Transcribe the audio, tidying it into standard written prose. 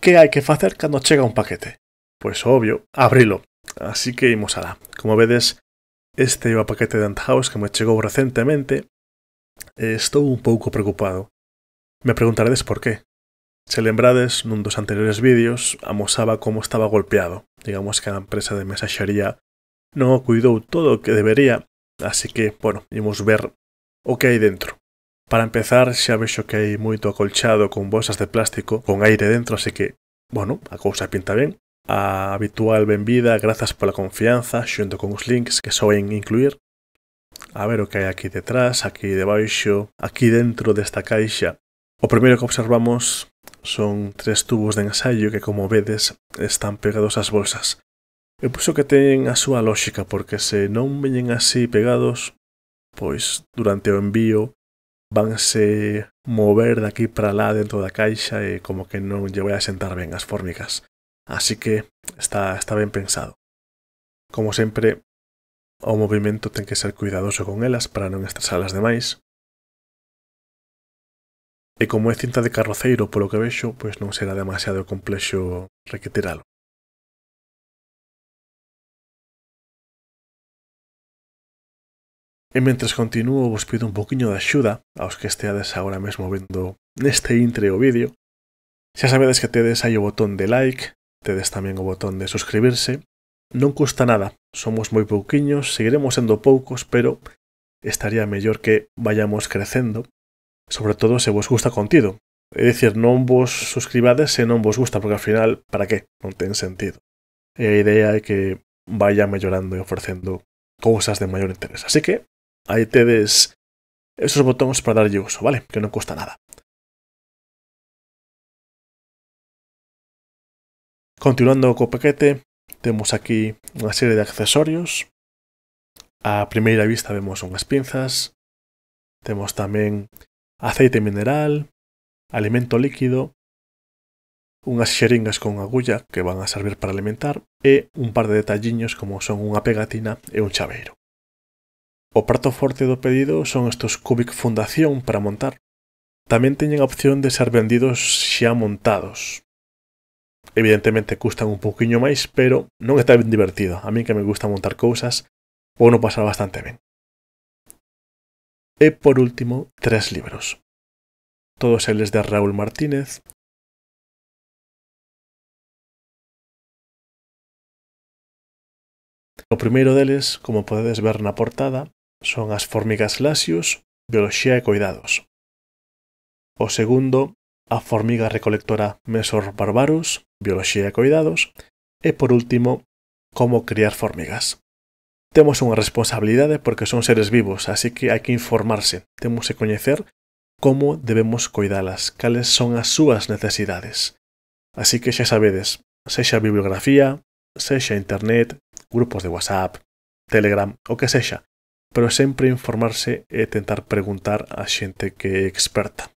Que hai que facer cando chega un paquete? Pois obvio, abrilo. Así que imos alá. Como vedes, este é o paquete de Anthouse que me chegou recentemente e estou un pouco preocupado. Me preguntaredes por qué. Se lembrades, nun dos anteriores vídeos, amosaba como estaba golpeado. Digamos que a empresa de mensaxería non o cuidou todo o que debería, así que, bueno, imos ver o que hai dentro. Para empezar, xa vexo que hai moito acolchado con bolsas de plástico con aire dentro, así que, bueno, a cousa pinta ben. A habitual benvida, grazas pola confianza, xunto con os links que soen incluir. A ver o que hai aquí detrás, aquí debaixo, aquí dentro desta caixa. O primeiro que observamos son 3 tubos de ensaio que, como vedes, están pegados ás bolsas. Eu puxo que ten a súa lógica, porque se non veñen así pegados, pois durante o envío vanse mover de aquí para lá dentro da caixa e como que non lle vai a sentar ben as fórmicas. Así que está ben pensado. Como sempre, o movimento ten que ser cuidadoso con elas para non estresalas demais. E como é cinta de carroceiro, polo que vexo, pois non será demasiado complexo requitiralo. E mentres continuo, vos pido un poquinho de axuda aos que esteades agora mesmo vendo neste intre o vídeo. Xa sabedes que tedes aí o botón de like, tedes tamén o botón de suscribirse. Non custa nada, somos moi pouquiños, seguiremos sendo poucos, pero estaría mellor que vayamos crecendo, sobre todo se vos gusta contido. É dicir, non vos suscribades se non vos gusta, porque ao final, para que? Non ten sentido. E a idea é que vaya mellorando e ofrecendo cousas de maior interés. Así que aí tedes esos botóns para darlle uso, vale? Que non custa nada. Continuando co paquete, temos aquí unha serie de accesorios. A primeira vista vemos unhas pinzas, temos tamén aceite mineral, alimento líquido, unhas xeringas con agulla que van a servir para alimentar e un par de detalliños como son unha pegatina e un chaveiro. O prato forte do pedido son estos Cubic Fundación para montar. Tamén teñen a opción de ser vendidos xa montados. Evidentemente custan un pouquiño máis, pero non está ben divertido. A mí que me gusta montar cousas, vou non pasar bastante ben. E por último, 3 libros. Todos eles de Raúl Martínez. O primeiro deles, como podedes ver na portada, son as formigas Lasius, Bioloxía e Coidados. O segundo, a formiga recolectora Mesor Barbarus, Bioloxía e Coidados. E por último, como criar formigas. Temos unha responsabilidade porque son seres vivos, así que hai que informarse. Temos que coñecer como debemos coidalas, cales son as súas necesidades. Así que xa sabedes, sexa bibliografía, sexa internet, grupos de WhatsApp, Telegram, o que sexa, pero sempre informarse e tentar preguntar a xente que é experta.